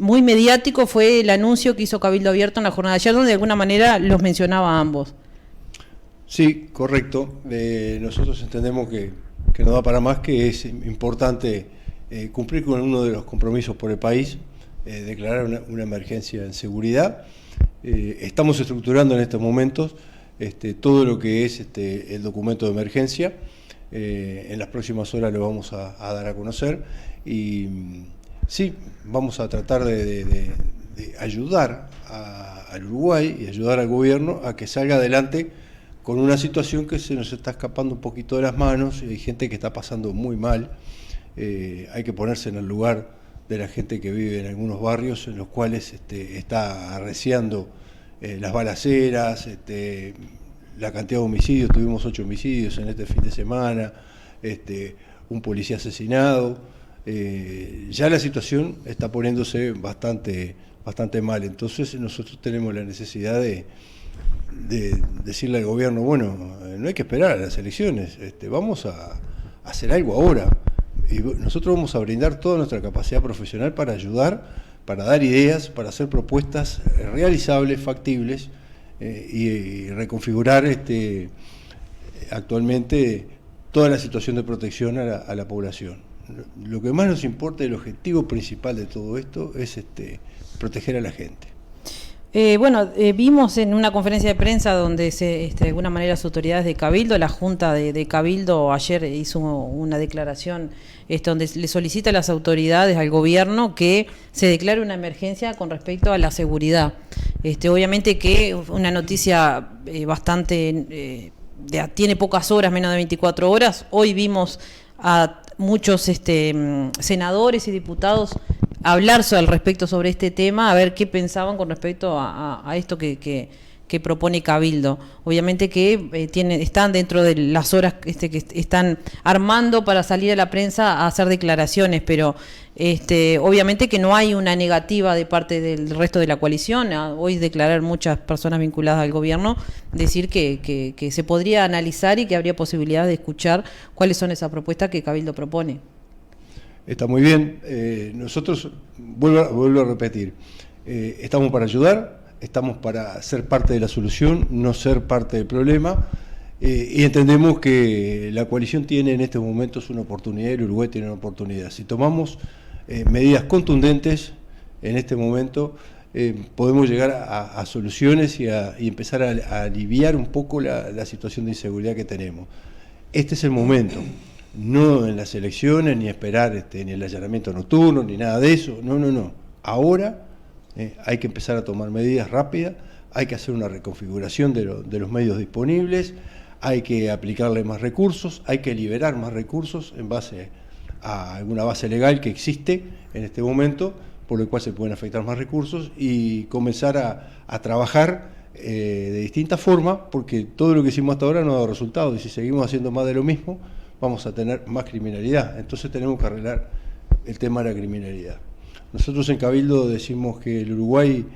muy mediático fue el anuncio que hizo Cabildo Abierto en la jornada de ayer, donde de alguna manera los mencionaba a ambos. Sí, correcto. Nosotros entendemos que no da para más, que es importante cumplir con uno de los compromisos por el país, declarar una emergencia en seguridad. Estamos estructurando en estos momentos todo lo que es el documento de emergencia. En las próximas horas lo vamos a dar a conocer y sí, vamos a tratar de ayudar al Uruguay y ayudar al gobierno a que salga adelante con una situación que se nos está escapando un poquito de las manos. Hay gente que está pasando muy mal. Hay que ponerse en el lugar de la gente que vive en algunos barrios en los cuales está arreciando las balaceras, la cantidad de homicidios. Tuvimos 8 homicidios en este fin de semana, un policía asesinado. Ya la situación está poniéndose bastante mal. Entonces nosotros tenemos la necesidad de decirle al gobierno, bueno, no hay que esperar a las elecciones, vamos a hacer algo ahora. Y nosotros vamos a brindar toda nuestra capacidad profesional para ayudar, para dar ideas, para hacer propuestas realizables, factibles, y reconfigurar actualmente toda la situación de protección a la población. Lo que más nos importa, el objetivo principal de todo esto, es proteger a la gente. Vimos en una conferencia de prensa donde de alguna manera las autoridades de Cabildo, la Junta de Cabildo ayer hizo una declaración donde le solicita a las autoridades, al gobierno, que se declare una emergencia con respecto a la seguridad. Obviamente que una noticia bastante, tiene pocas horas, menos de 24 horas. Hoy vimos a muchos senadores y diputados hablar al respecto sobre este tema, a ver qué pensaban con respecto a esto que propone Cabildo. Obviamente que están dentro de las horas que están armando para salir a la prensa a hacer declaraciones, pero obviamente que no hay una negativa de parte del resto de la coalición. Hoy declarar muchas personas vinculadas al gobierno, decir que se podría analizar y que habría posibilidad de escuchar cuáles son esas propuestas que Cabildo propone. Está muy bien. Nosotros, vuelvo a repetir, estamos para ayudar, estamos para ser parte de la solución, no ser parte del problema, y entendemos que la coalición tiene en estos momentos una oportunidad, y el Uruguay tiene una oportunidad. Si tomamos medidas contundentes en este momento, podemos llegar a soluciones y empezar a aliviar un poco la situación de inseguridad que tenemos. Este es el momento. No en las elecciones, ni esperar ni el allanamiento nocturno, ni nada de eso. No. Ahora hay que empezar a tomar medidas rápidas, hay que hacer una reconfiguración de los medios disponibles, hay que aplicarle más recursos, hay que liberar más recursos en base a alguna base legal que existe en este momento, por lo cual se pueden afectar más recursos, y comenzar a trabajar de distintas formas, porque todo lo que hicimos hasta ahora no ha dado resultados, y si seguimos haciendo más de lo mismo, vamos a tener más criminalidad. Entonces tenemos que arreglar el tema de la criminalidad. Nosotros en Cabildo decimos que el Uruguay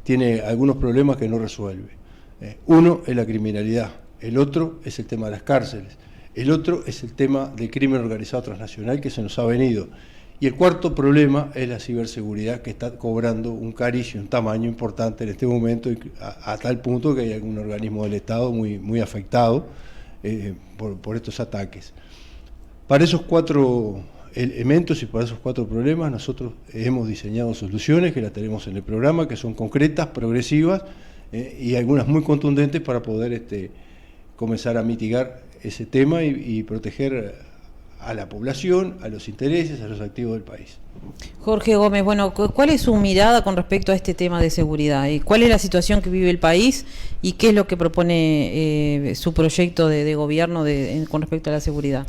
tiene algunos problemas que no resuelve. Uno es la criminalidad, el otro es el tema de las cárceles, el otro es el tema del crimen organizado transnacional que se nos ha venido. Y el cuarto problema es la ciberseguridad, que está cobrando un cariz y un tamaño importante en este momento, a tal punto que hay algún organismo del Estado muy afectado por estos ataques. Para esos 4 elementos y para esos 4 problemas nosotros hemos diseñado soluciones que las tenemos en el programa, que son concretas, progresivas y algunas muy contundentes para poder comenzar a mitigar ese tema y proteger a la población, a los intereses, a los activos del país. Jorge Gómez, bueno, ¿cuál es su mirada con respecto a este tema de seguridad? ¿Cuál es la situación que vive el país y qué es lo que propone su proyecto de gobierno con respecto a la seguridad?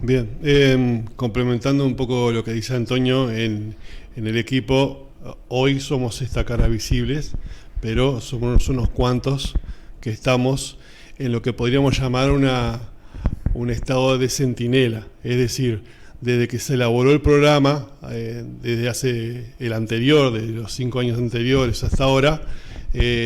Bien, complementando un poco lo que dice Antonio, en el equipo, hoy somos esta cara visibles, pero somos unos cuantos que estamos en lo que podríamos llamar un estado de centinela, es decir, desde que se elaboró el programa, desde hace el anterior, de los 5 años anteriores hasta ahora,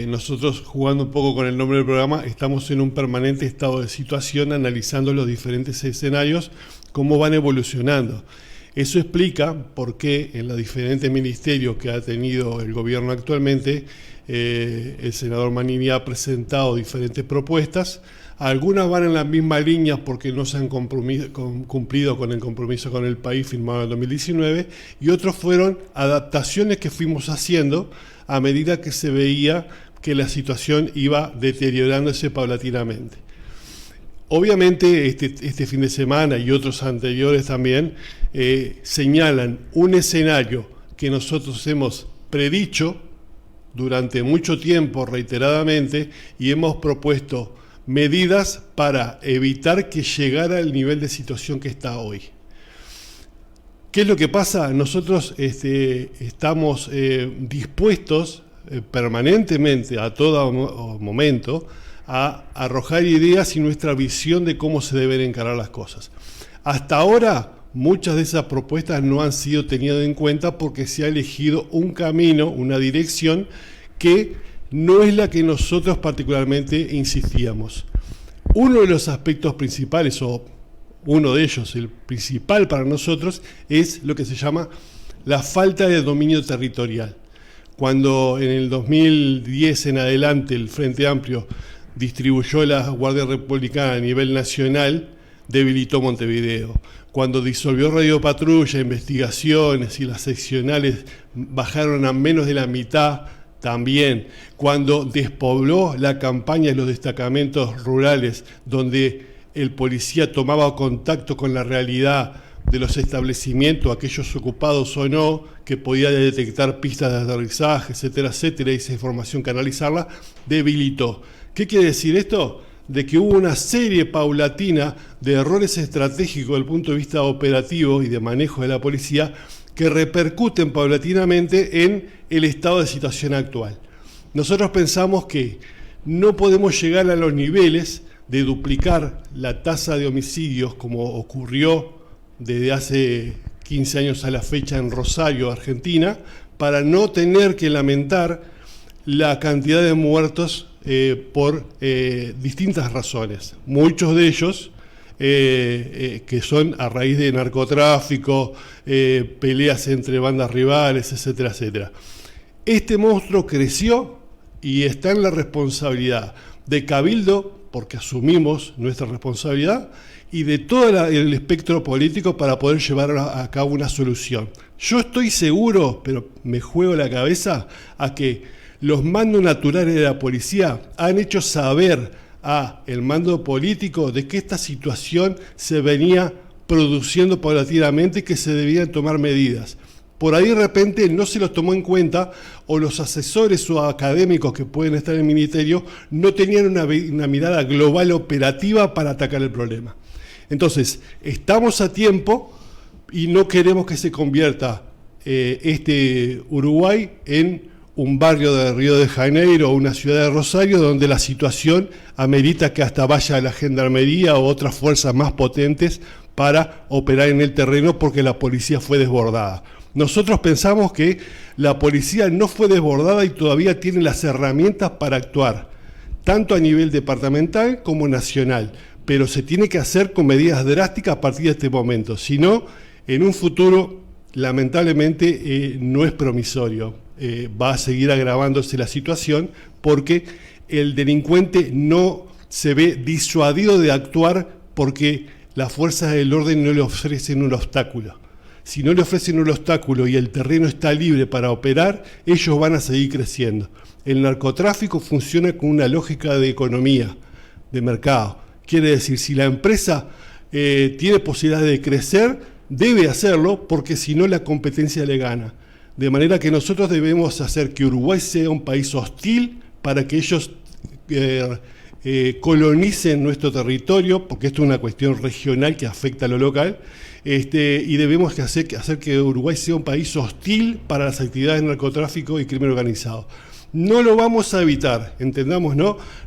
nosotros, jugando un poco con el nombre del programa, estamos en un permanente estado de situación, analizando los diferentes escenarios, cómo van evolucionando. Eso explica por qué en los diferentes ministerios que ha tenido el gobierno actualmente, el senador Manini ha presentado diferentes propuestas. Algunas van en la misma línea porque no se han cumplido con el compromiso con el país firmado en 2019, y otros fueron adaptaciones que fuimos haciendo a medida que se veía que la situación iba deteriorándose paulatinamente. Obviamente este fin de semana y otros anteriores también señalan un escenario que nosotros hemos predicho durante mucho tiempo reiteradamente y hemos propuesto medidas para evitar que llegara al nivel de situación que está hoy. ¿Qué es lo que pasa? Nosotros estamos dispuestos permanentemente, a todo momento, a arrojar ideas y nuestra visión de cómo se deben encarar las cosas. Hasta ahora, muchas de esas propuestas no han sido tenidas en cuenta porque se ha elegido un camino, una dirección que no es la que nosotros particularmente insistíamos. Uno de los aspectos principales, o uno de ellos, el principal para nosotros, es lo que se llama la falta de dominio territorial. Cuando en el 2010 en adelante el Frente Amplio distribuyó la Guardia Republicana a nivel nacional, debilitó Montevideo. Cuando disolvió Radio Patrulla, investigaciones y las seccionales bajaron a menos de la mitad, también. Cuando despobló la campaña de los destacamentos rurales, donde el policía tomaba contacto con la realidad de los establecimientos, aquellos ocupados o no, que podía detectar pistas de aterrizaje, etcétera, etcétera, y esa información canalizarla, debilitó. ¿Qué quiere decir esto? De que hubo una serie paulatina de errores estratégicos desde el punto de vista operativo y de manejo de la policía que repercuten paulatinamente en el estado de situación actual. Nosotros pensamos que no podemos llegar a los niveles de duplicar la tasa de homicidios como ocurrió desde hace 15 años a la fecha en Rosario, Argentina, para no tener que lamentar la cantidad de muertos por distintas razones. Muchos de ellos que son a raíz de narcotráfico, peleas entre bandas rivales, etcétera, etcétera. Este monstruo creció y está en la responsabilidad de Cabildo, porque asumimos nuestra responsabilidad, y de todo el espectro político para poder llevar a cabo una solución. Yo estoy seguro, pero me juego la cabeza, a que los mandos naturales de la policía han hecho saber al mando político de que esta situación se venía produciendo paulatinamente y que se debían tomar medidas. Por ahí de repente no se los tomó en cuenta, o los asesores o académicos que pueden estar en el ministerio no tenían una mirada global operativa para atacar el problema. Entonces, estamos a tiempo y no queremos que se convierta este Uruguay en un barrio de Río de Janeiro o una ciudad de Rosario donde la situación amerita que hasta vaya la gendarmería o otras fuerzas más potentes para operar en el terreno porque la policía fue desbordada. Nosotros pensamos que la policía no fue desbordada y todavía tiene las herramientas para actuar, tanto a nivel departamental como nacional, pero se tiene que hacer con medidas drásticas a partir de este momento, si no, en un futuro lamentablemente no es promisorio. Va a seguir agravándose la situación porque el delincuente no se ve disuadido de actuar porque las fuerzas del orden no le ofrecen un obstáculo. Si no le ofrecen un obstáculo y el terreno está libre para operar, ellos van a seguir creciendo. El narcotráfico funciona con una lógica de economía, de mercado. Quiere decir, si la empresa tiene posibilidades de crecer, debe hacerlo porque si no la competencia le gana. De manera que nosotros debemos hacer que Uruguay sea un país hostil para que ellos colonicen nuestro territorio, porque esto es una cuestión regional que afecta a lo local, y debemos hacer que Uruguay sea un país hostil para las actividades de narcotráfico y crimen organizado. No lo vamos a evitar, entendamos,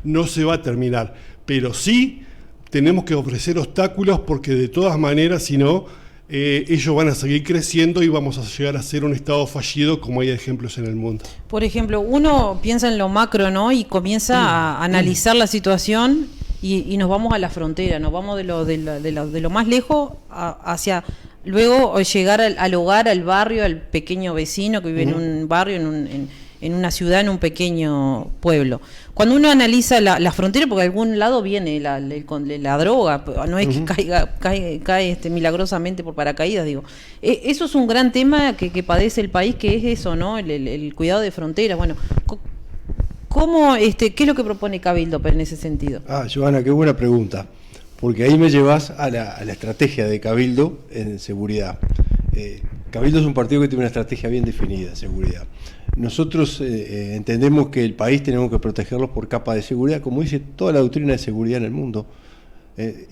no se va a terminar, pero sí tenemos que ofrecer obstáculos porque de todas maneras, si no, ellos van a seguir creciendo y vamos a llegar a ser un estado fallido como hay ejemplos en el mundo. Por ejemplo, uno piensa en lo macro, ¿no? Y comienza a analizar la situación y nos vamos a la frontera, nos vamos de lo más lejos hacia luego llegar al hogar, al barrio, al pequeño vecino que vive en un barrio, en una ciudad, en un pequeño pueblo. Cuando uno analiza la frontera, porque de algún lado viene la droga, no es que cae milagrosamente por paracaídas, digo. Eso es un gran tema que padece el país, que es eso, ¿no? El cuidado de fronteras. Bueno, ¿cómo, qué es lo que propone Cabildo en ese sentido? Joana, qué buena pregunta, porque ahí me llevas a la estrategia de Cabildo en seguridad. Cabildo es un partido que tiene una estrategia bien definida en seguridad. Nosotros entendemos que el país tenemos que protegerlos por capas de seguridad, como dice toda la doctrina de seguridad en el mundo.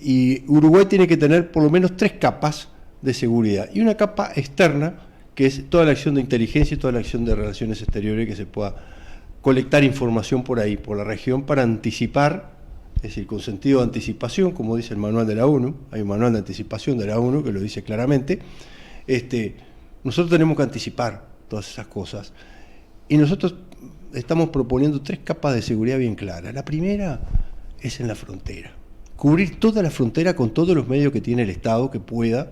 Y Uruguay tiene que tener por lo menos 3 capas de seguridad. Y una capa externa, que es toda la acción de inteligencia y toda la acción de relaciones exteriores, que se pueda colectar información por ahí, por la región, para anticipar, es decir, con sentido de anticipación, como dice el manual de la ONU. Hay un manual de anticipación de la ONU que lo dice claramente. Nosotros tenemos que anticipar todas esas cosas. Y nosotros estamos proponiendo 3 capas de seguridad bien claras. La primera es en la frontera. Cubrir toda la frontera con todos los medios que tiene el Estado que pueda.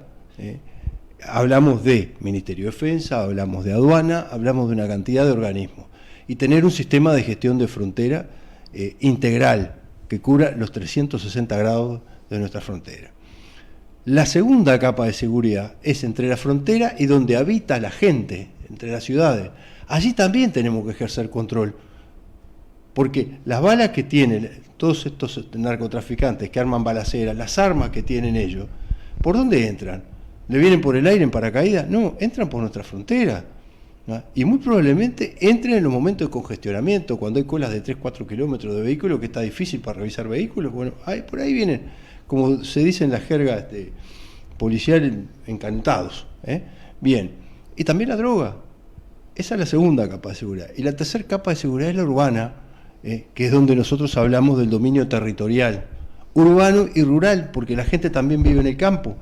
Hablamos de Ministerio de Defensa, hablamos de aduana, hablamos de una cantidad de organismos. Y tener un sistema de gestión de frontera integral que cubra los 360 grados de nuestra frontera. La segunda capa de seguridad es entre la frontera y donde habita la gente, entre las ciudades. Allí también tenemos que ejercer control, porque las balas que tienen todos estos narcotraficantes que arman balaceras, las armas que tienen ellos, ¿por dónde entran? ¿Le vienen por el aire en paracaídas? No, entran por nuestra frontera, ¿no? Y muy probablemente entren en los momentos de congestionamiento, cuando hay colas de 3-4 kilómetros de vehículos, que está difícil para revisar vehículos. Bueno, por ahí vienen, como se dice en la jerga policial, encantados. Bien, y también la droga. Esa es la segunda capa de seguridad. Y la tercera capa de seguridad es la urbana, que es donde nosotros hablamos del dominio territorial, urbano y rural, porque la gente también vive en el campo.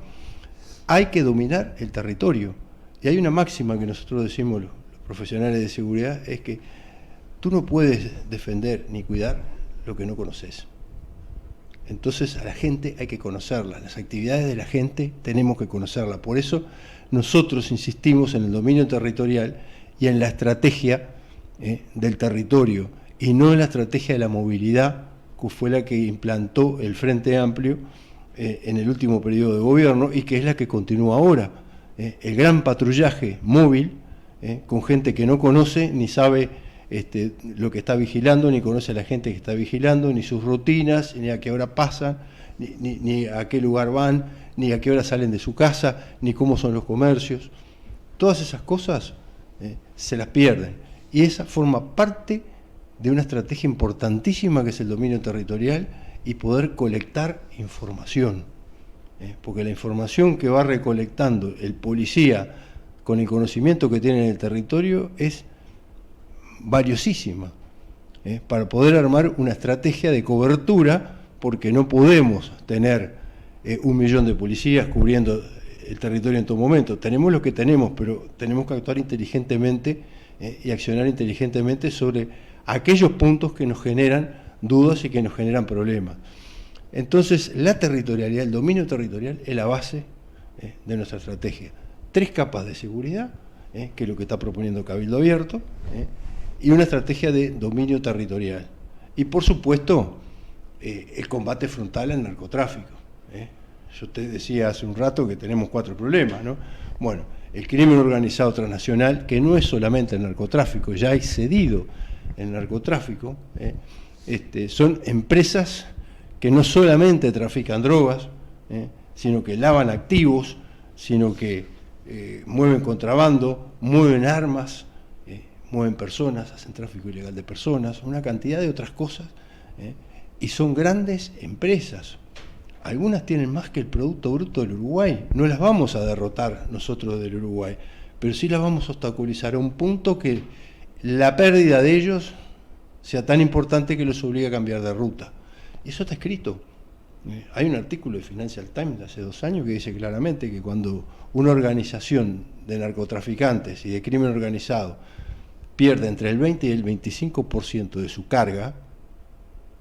Hay que dominar el territorio. Y hay una máxima que nosotros decimos los profesionales de seguridad, es que tú no puedes defender ni cuidar lo que no conoces. Entonces a la gente hay que conocerla, las actividades de la gente tenemos que conocerla. Por eso nosotros insistimos en el dominio territorial y en la estrategia del territorio, y no en la estrategia de la movilidad, que fue la que implantó el Frente Amplio en el último periodo de gobierno y que es la que continúa ahora. El gran patrullaje móvil, con gente que no conoce ni sabe lo que está vigilando, ni conoce a la gente que está vigilando, ni sus rutinas, ni a qué hora pasan, ni a qué lugar van, ni a qué hora salen de su casa, ni cómo son los comercios. Todas esas cosas se las pierden. Y esa forma parte de una estrategia importantísima que es el dominio territorial y poder colectar información. Porque la información que va recolectando el policía con el conocimiento que tiene en el territorio es valiosísima para poder armar una estrategia de cobertura, porque no podemos tener 1 millón de policías cubriendo el territorio en todo momento. Tenemos lo que tenemos, pero tenemos que actuar inteligentemente y accionar inteligentemente sobre aquellos puntos que nos generan dudas y que nos generan problemas. Entonces, la territorialidad, el dominio territorial es la base de nuestra estrategia. 3 capas de seguridad, que es lo que está proponiendo Cabildo Abierto, y una estrategia de dominio territorial. Y por supuesto, el combate frontal al narcotráfico. Yo te decía hace un rato que tenemos 4 problemas, ¿no? Bueno, el crimen organizado transnacional, que no es solamente el narcotráfico, ya ha excedido el narcotráfico, son empresas que no solamente trafican drogas, sino que lavan activos, sino que mueven contrabando, mueven armas, mueven personas, hacen tráfico ilegal de personas, una cantidad de otras cosas, y son grandes empresas. Algunas tienen más que el Producto Bruto del Uruguay. No las vamos a derrotar nosotros del Uruguay, pero sí las vamos a obstaculizar a un punto que la pérdida de ellos sea tan importante que los obligue a cambiar de ruta. Y eso está escrito. Hay un artículo de Financial Times de hace 2 años que dice claramente que cuando una organización de narcotraficantes y de crimen organizado pierde entre el 20 y el 25% de su carga,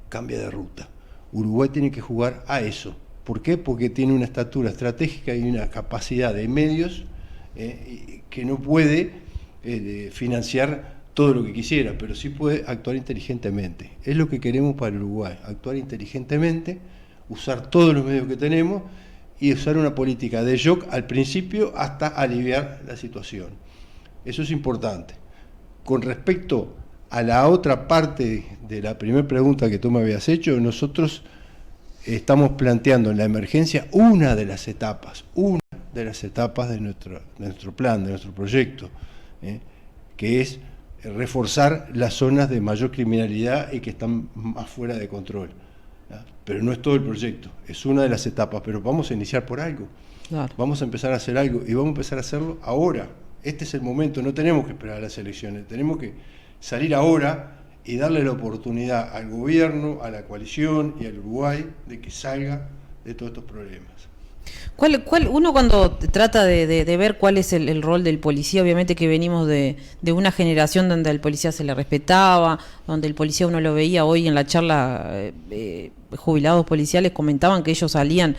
cambia de ruta. Uruguay tiene que jugar a eso, ¿Por qué? Porque tiene una estatura estratégica y una capacidad de medios que no puede financiar todo lo que quisiera, pero sí puede actuar inteligentemente. Es lo que queremos para Uruguay, actuar inteligentemente, usar todos los medios que tenemos y usar una política de shock al principio hasta aliviar la situación. Eso es importante. Con respecto a la otra parte de la primera pregunta que tú me habías hecho, nosotros estamos planteando en la emergencia una de las etapas de nuestro plan, de nuestro proyecto, que es reforzar las zonas de mayor criminalidad y que están más fuera de control. Pero no es todo el proyecto, es una de las etapas, pero vamos a iniciar por algo. Claro. Vamos a empezar a hacer algo y vamos a empezar a hacerlo ahora. Este es el momento, no tenemos que esperar a las elecciones, tenemos que salir ahora y darle la oportunidad al gobierno, a la coalición y al Uruguay de que salga de todos estos problemas. Uno cuando trata de ver cuál es el rol del policía, obviamente que venimos de una generación donde al policía se le respetaba, donde el policía uno lo veía, hoy en la charla jubilados policiales comentaban que ellos salían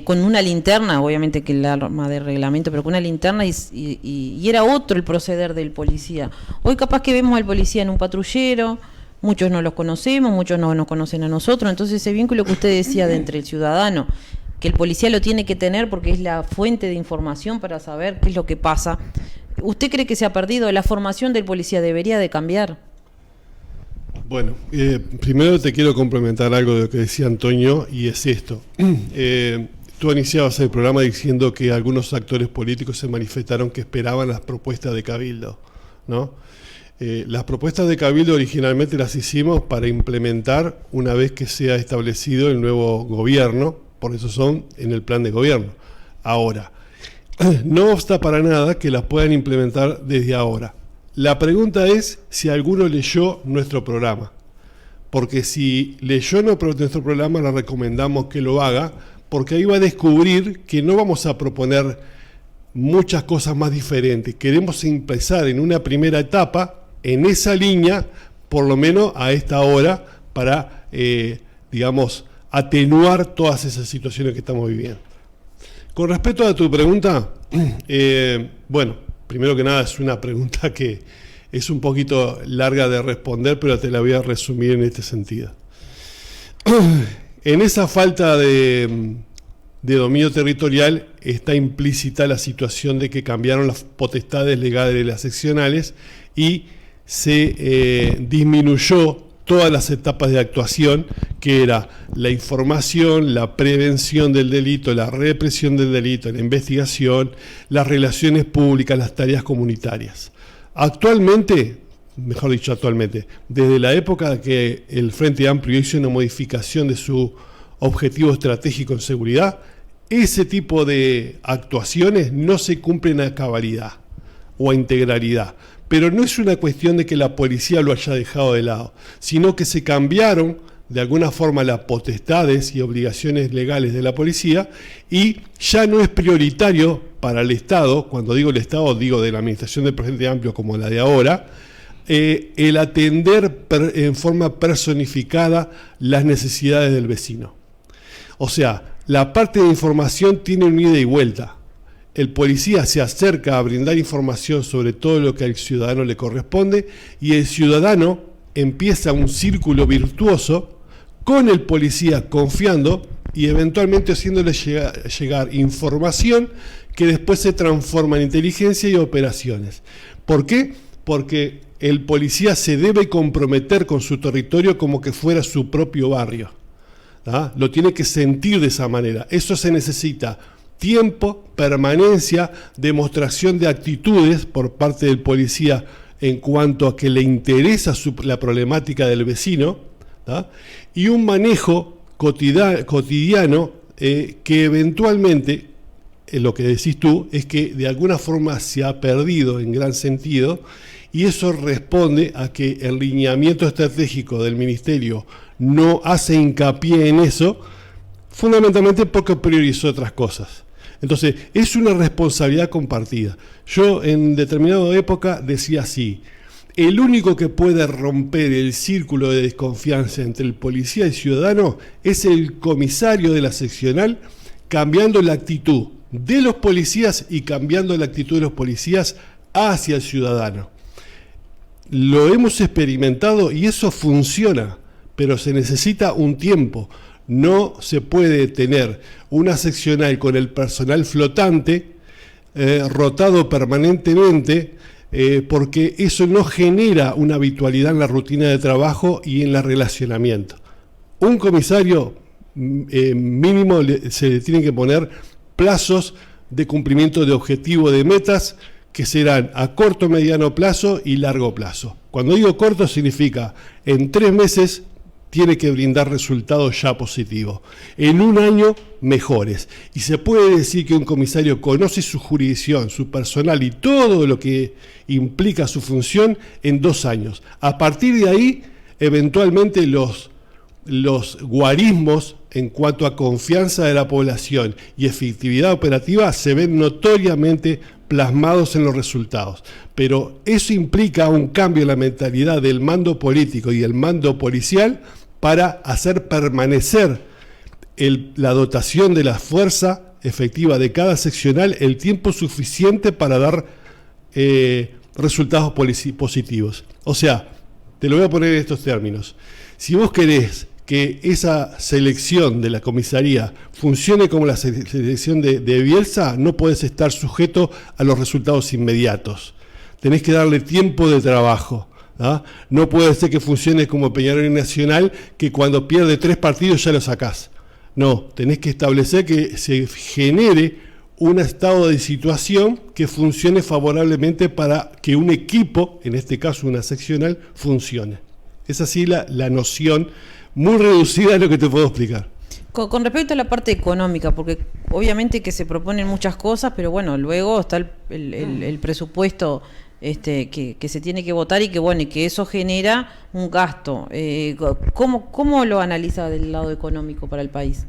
con una linterna, obviamente que el arma de reglamento, pero con una linterna y era otro el proceder del policía. Hoy capaz que vemos al policía en un patrullero, muchos no los conocemos, muchos no nos conocen a nosotros, entonces ese vínculo que usted decía de entre el ciudadano, que el policía lo tiene que tener porque es la fuente de información para saber qué es lo que pasa. ¿Usted cree que se ha perdido? ¿La formación del policía debería de cambiar? Bueno, primero te quiero complementar algo de lo que decía Antonio, y es esto. Tú iniciabas el programa diciendo que algunos actores políticos se manifestaron que esperaban las propuestas de Cabildo, ¿no? Las propuestas de Cabildo originalmente las hicimos para implementar una vez que sea establecido el nuevo gobierno, por eso son en el plan de gobierno. Ahora, no obsta para nada que las puedan implementar desde ahora. La pregunta es si alguno leyó nuestro programa, porque si leyó nuestro programa le recomendamos que lo haga, porque ahí va a descubrir que no vamos a proponer muchas cosas más diferentes. Queremos empezar en una primera etapa, en esa línea, por lo menos a esta hora, para, atenuar todas esas situaciones que estamos viviendo. Con respecto a tu pregunta, primero que nada es una pregunta que es un poquito larga de responder, pero te la voy a resumir en este sentido. En esa falta de dominio territorial está implícita la situación de que cambiaron las potestades legales de las seccionales y se disminuyó todas las etapas de actuación, que era la información, la prevención del delito, la represión del delito, la investigación, las relaciones públicas, las tareas comunitarias. Actualmente, desde la época que el Frente Amplio hizo una modificación de su objetivo estratégico en seguridad, ese tipo de actuaciones no se cumplen a cabalidad o a integralidad. Pero no es una cuestión de que la policía lo haya dejado de lado, sino que se cambiaron de alguna forma las potestades y obligaciones legales de la policía y ya no es prioritario para el Estado, cuando digo el Estado digo de la administración del Frente Amplio como la de ahora, el atender en forma personificada las necesidades del vecino. O sea, la parte de información tiene un ida y vuelta. El policía se acerca a brindar información sobre todo lo que al ciudadano le corresponde y el ciudadano empieza un círculo virtuoso con el policía confiando y eventualmente haciéndole llegar información que después se transforma en inteligencia y operaciones. ¿Por qué? Porque el policía se debe comprometer con su territorio como que fuera su propio barrio. Lo tiene que sentir de esa manera. Eso se necesita tiempo, permanencia, demostración de actitudes por parte del policía en cuanto a que le interesa la problemática del vecino, y un manejo cotidiano que eventualmente, lo que decís tú, es que de alguna forma se ha perdido en gran sentido, y eso responde a que el lineamiento estratégico del Ministerio no hace hincapié en eso, fundamentalmente porque priorizó otras cosas. Entonces, es una responsabilidad compartida. Yo en determinada época decía así, el único que puede romper el círculo de desconfianza entre el policía y ciudadano es el comisario de la seccional, cambiando la actitud de los policías y cambiando la actitud de los policías hacia el ciudadano. Lo hemos experimentado y eso funciona, pero se necesita un tiempo. No se puede tener una seccional con el personal flotante, rotado permanentemente, porque eso no genera una habitualidad en la rutina de trabajo y en el relacionamiento. Un comisario mínimo se le tienen que poner plazos de cumplimiento de objetivos, de metas, que serán a corto, mediano plazo y largo plazo. Cuando digo corto significa en 3 meses tiene que brindar resultados ya positivos, en 1 año mejores. Y se puede decir que un comisario conoce su jurisdicción, su personal y todo lo que implica su función en 2 años. A partir de ahí, eventualmente los guarismos en cuanto a confianza de la población y efectividad operativa se ven notoriamente plasmados en los resultados. Pero eso implica un cambio en la mentalidad del mando político y el mando policial para hacer permanecer la dotación de la fuerza efectiva de cada seccional el tiempo suficiente para dar resultados positivos. O sea, te lo voy a poner en estos términos. Si vos querés que esa selección de la comisaría funcione como la selección de Bielsa, no podés estar sujeto a los resultados inmediatos. Tenés que darle tiempo de trabajo. No puede ser que funcione como Peñarol y Nacional, que cuando pierde 3 partidos ya lo sacás. No, tenés que establecer que se genere un estado de situación que funcione favorablemente para que un equipo, en este caso una seccional, funcione. Es así la noción muy reducida de lo que te puedo explicar. Con respecto a la parte económica, porque obviamente que se proponen muchas cosas, pero bueno, luego está el presupuesto que se tiene que votar y que bueno, y que eso genera un gasto. ¿Cómo lo analiza del lado económico para el país?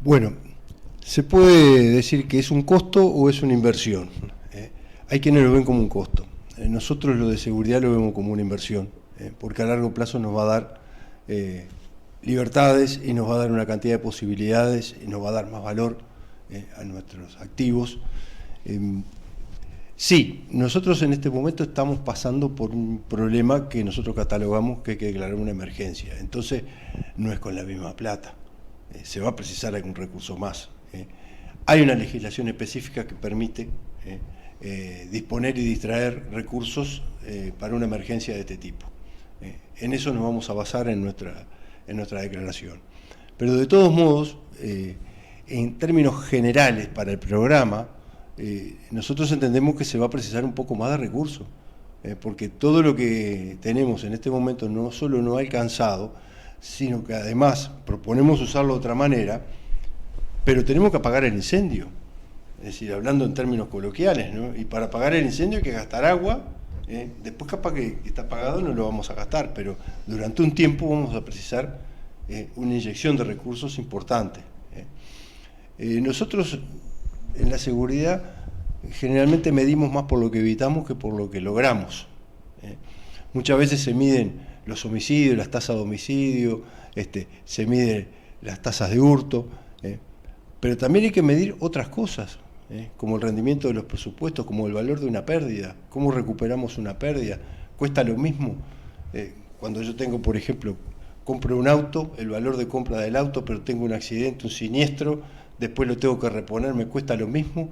Bueno, se puede decir que es un costo o es una inversión. Hay quienes lo ven como un costo. Nosotros lo de seguridad lo vemos como una inversión, porque a largo plazo nos va a dar libertades y nos va a dar una cantidad de posibilidades y nos va a dar más valor a nuestros activos. Sí, nosotros en este momento estamos pasando por un problema que nosotros catalogamos que hay que declarar una emergencia. Entonces, no es con la misma plata. Se va a precisar algún recurso más. Hay una legislación específica que permite disponer y distraer recursos para una emergencia de este tipo. En eso nos vamos a basar en nuestra declaración. Pero de todos modos, en términos generales para el programa, nosotros entendemos que se va a precisar un poco más de recursos, porque todo lo que tenemos en este momento no solo no ha alcanzado, sino que además proponemos usarlo de otra manera, pero tenemos que apagar el incendio, es decir, hablando en términos coloquiales, ¿no? Y para apagar el incendio hay que gastar agua, después capaz que está apagado no lo vamos a gastar, pero durante un tiempo vamos a precisar una inyección de recursos importante. Nosotros en la seguridad generalmente medimos más por lo que evitamos que por lo que logramos. Muchas veces se miden los homicidios, las tasas de homicidio, se miden las tasas de hurto, pero también hay que medir otras cosas, como el rendimiento de los presupuestos, como el valor de una pérdida, cómo recuperamos una pérdida. Cuesta lo mismo cuando yo tengo, por ejemplo, compro un auto, el valor de compra del auto, pero tengo un accidente, un siniestro, después lo tengo que reponer, me cuesta lo mismo.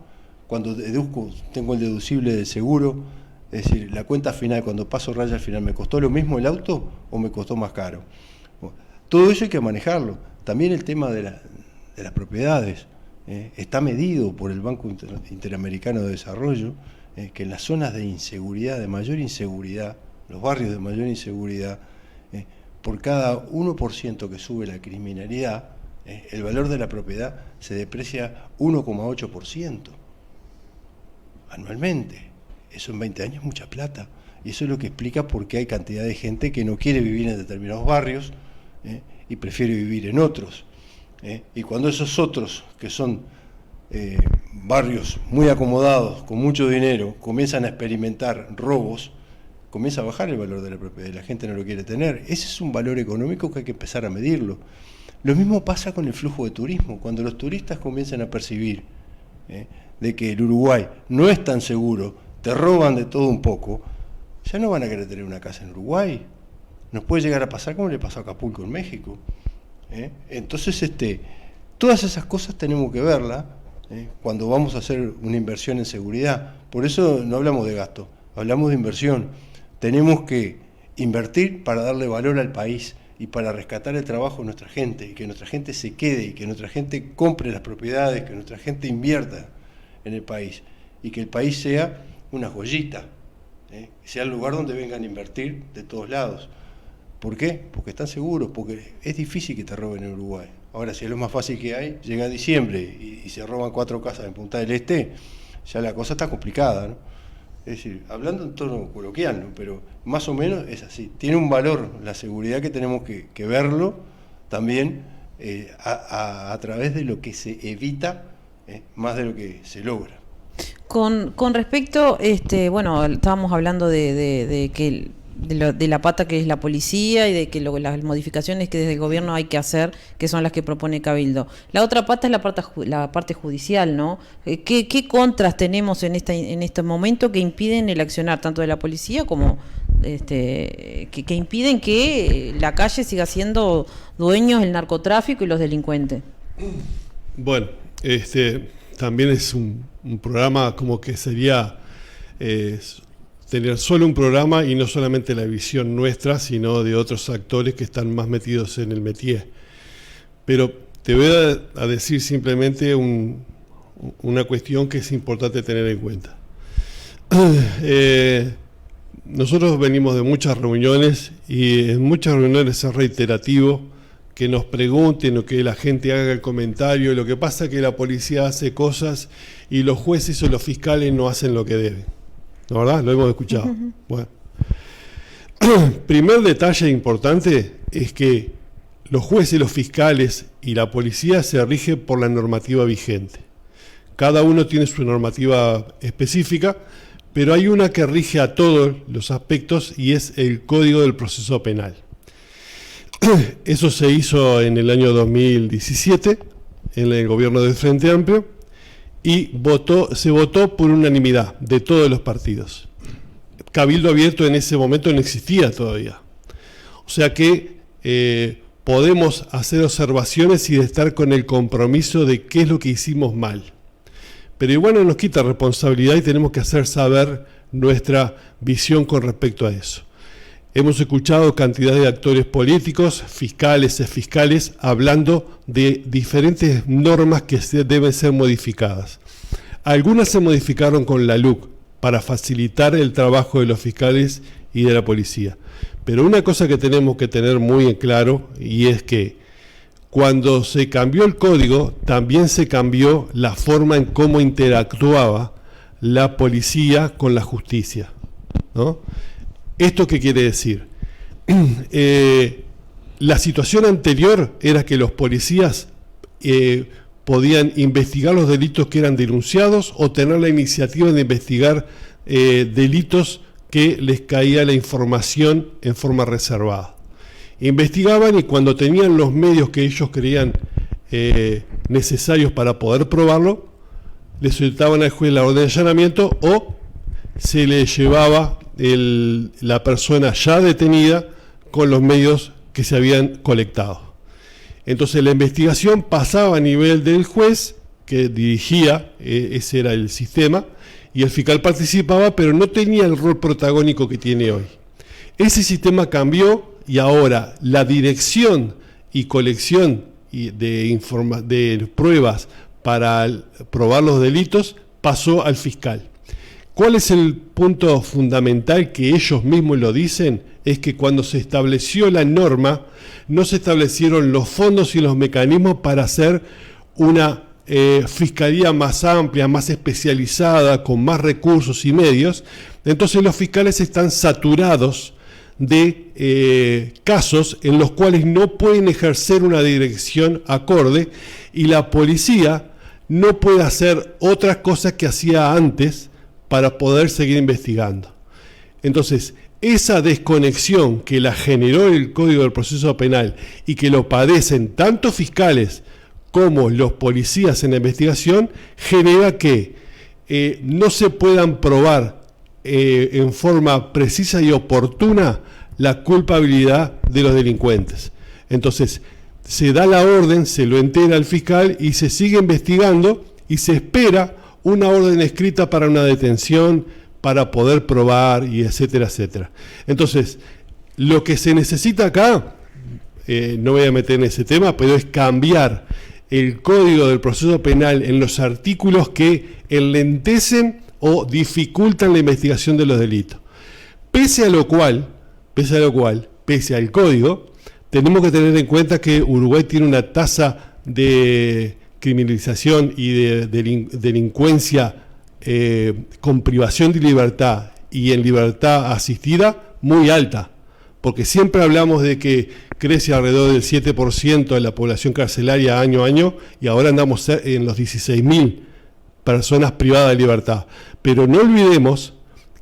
Cuando deduzco, tengo el deducible del seguro, es decir, la cuenta final, cuando paso raya al final, ¿me costó lo mismo el auto o me costó más caro? Bueno, todo eso hay que manejarlo. También el tema de las propiedades está medido por el Banco Interamericano de Desarrollo, que en las zonas de inseguridad, de mayor inseguridad, los barrios de mayor inseguridad, por cada 1% que sube la criminalidad, el valor de la propiedad se deprecia 1,8% anualmente. Eso en 20 años es mucha plata. Y eso es lo que explica por qué hay cantidad de gente que no quiere vivir en determinados barrios y prefiere vivir en otros. Y cuando esos otros, que son barrios muy acomodados, con mucho dinero, comienzan a experimentar robos, comienza a bajar el valor de la propiedad, la gente no lo quiere tener. Ese es un valor económico que hay que empezar a medirlo. Lo mismo pasa con el flujo de turismo. Cuando los turistas comienzan a percibir de que el Uruguay no es tan seguro, te roban de todo un poco, ya no van a querer tener una casa en Uruguay. Nos puede llegar a pasar como le pasó a Acapulco en México. Entonces, todas esas cosas tenemos que verlas cuando vamos a hacer una inversión en seguridad. Por eso no hablamos de gasto, hablamos de inversión. Tenemos que invertir para darle valor al país y para rescatar el trabajo de nuestra gente, y que nuestra gente se quede, y que nuestra gente compre las propiedades, que nuestra gente invierta en el país, y que el país sea una joyita, que sea el lugar donde vengan a invertir de todos lados. ¿Por qué? Porque están seguros, porque es difícil que te roben en Uruguay. Ahora, si es lo más fácil que hay, llega diciembre y se roban 4 casas en Punta del Este, ya la cosa está complicada, ¿no? Es decir, hablando en tono coloquial, ¿no? Pero más o menos es así. Tiene un valor la seguridad que tenemos que verlo también a través de lo que se evita, más de lo que se logra. Con respecto, bueno, estábamos hablando de que de la pata que es la policía y de que las modificaciones que desde el gobierno hay que hacer, que son las que propone Cabildo. La otra pata es la parte judicial, ¿no? ¿Qué contras tenemos en este momento que impiden el accionar tanto de la policía como que impiden que la calle siga siendo dueños del narcotráfico y los delincuentes? Bueno, también es un programa como que sería tener solo un programa y no solamente la visión nuestra, sino de otros actores que están más metidos en el métier. Pero te voy a decir simplemente una cuestión que es importante tener en cuenta. Nosotros venimos de muchas reuniones y en muchas reuniones es reiterativo que nos pregunten o que la gente haga el comentario. Lo que pasa es que la policía hace cosas y los jueces o los fiscales no hacen lo que deben. ¿No, verdad? Lo hemos escuchado. Uh-huh. Bueno. Primer detalle importante es que los jueces, los fiscales y la policía se rigen por la normativa vigente. Cada uno tiene su normativa específica, pero hay una que rige a todos los aspectos y es el Código del Proceso Penal. Eso se hizo en el año 2017 en el gobierno del Frente Amplio y se votó por unanimidad de todos los partidos. Cabildo Abierto en ese momento no existía todavía. O sea que podemos hacer observaciones y estar con el compromiso de qué es lo que hicimos mal. Pero igual no nos quita responsabilidad y tenemos que hacer saber nuestra visión con respecto a eso. Hemos escuchado cantidad de actores políticos, fiscales, exfiscales, hablando de diferentes normas que deben ser modificadas. Algunas se modificaron con la LUC para facilitar el trabajo de los fiscales y de la policía. Pero una cosa que tenemos que tener muy en claro, y es que cuando se cambió el código, también se cambió la forma en cómo interactuaba la policía con la justicia, ¿no? ¿Esto qué quiere decir? La situación anterior era que los policías podían investigar los delitos que eran denunciados o tener la iniciativa de investigar delitos que les caía la información en forma reservada. Investigaban y cuando tenían los medios que ellos creían necesarios para poder probarlo, le solicitaban al juez la orden de allanamiento o se le llevaba la persona ya detenida con los medios que se habían colectado. Entonces la investigación pasaba a nivel del juez que dirigía, ese era el sistema, y el fiscal participaba, pero no tenía el rol protagónico que tiene hoy. Ese sistema cambió y ahora la dirección y colección de pruebas para probar los delitos pasó al fiscal. ¿Cuál es el punto fundamental que ellos mismos lo dicen? Es que cuando se estableció la norma, no se establecieron los fondos y los mecanismos para hacer una fiscalía más amplia, más especializada, con más recursos y medios. Entonces los fiscales están saturados de casos en los cuales no pueden ejercer una dirección acorde y la policía no puede hacer otras cosas que hacía antes para poder seguir investigando. Entonces, esa desconexión que la generó el Código del Proceso Penal y que lo padecen tanto fiscales como los policías en la investigación, genera que no se puedan probar en forma precisa y oportuna la culpabilidad de los delincuentes. Entonces, se da la orden, se lo entera al fiscal y se sigue investigando y se espera una orden escrita para una detención, para poder probar y etcétera, etcétera. Entonces, lo que se necesita acá, no voy a meter en ese tema, pero es cambiar el Código del Proceso Penal en los artículos que enlentecen o dificultan la investigación de los delitos. Pese al Código, tenemos que tener en cuenta que Uruguay tiene una tasa de criminalización y de delincuencia con privación de libertad y en libertad asistida muy alta, porque siempre hablamos de que crece alrededor del 7% de la población carcelaria año a año y ahora andamos en los 16.000 personas privadas de libertad. Pero no olvidemos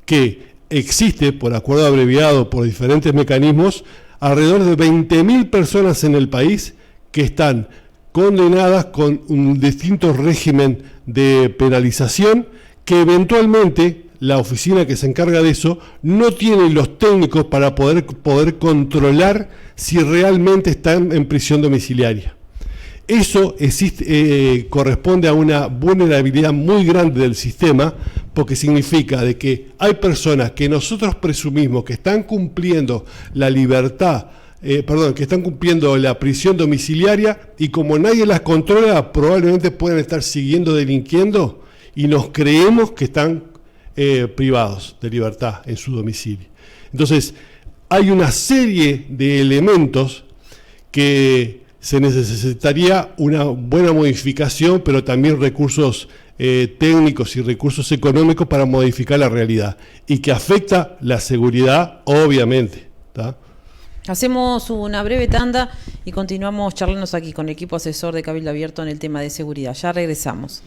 que existe, por acuerdo abreviado, por diferentes mecanismos, alrededor de 20.000 personas en el país que están condenadas con un distinto régimen de penalización, que eventualmente la oficina que se encarga de eso no tiene los técnicos para poder controlar si realmente están en prisión domiciliaria. Eso corresponde a una vulnerabilidad muy grande del sistema, porque significa de que hay personas que nosotros presumimos que están cumpliendo la libertad, que están cumpliendo la prisión domiciliaria y como nadie las controla, probablemente puedan estar siguiendo delinquiendo y nos creemos que están privados de libertad en su domicilio. Entonces, hay una serie de elementos que se necesitaría una buena modificación, pero también recursos técnicos y recursos económicos para modificar la realidad y que afecta la seguridad, obviamente, ¿tá? Hacemos una breve tanda y continuamos charlando aquí con el equipo asesor de Cabildo Abierto en el tema de seguridad. Ya regresamos.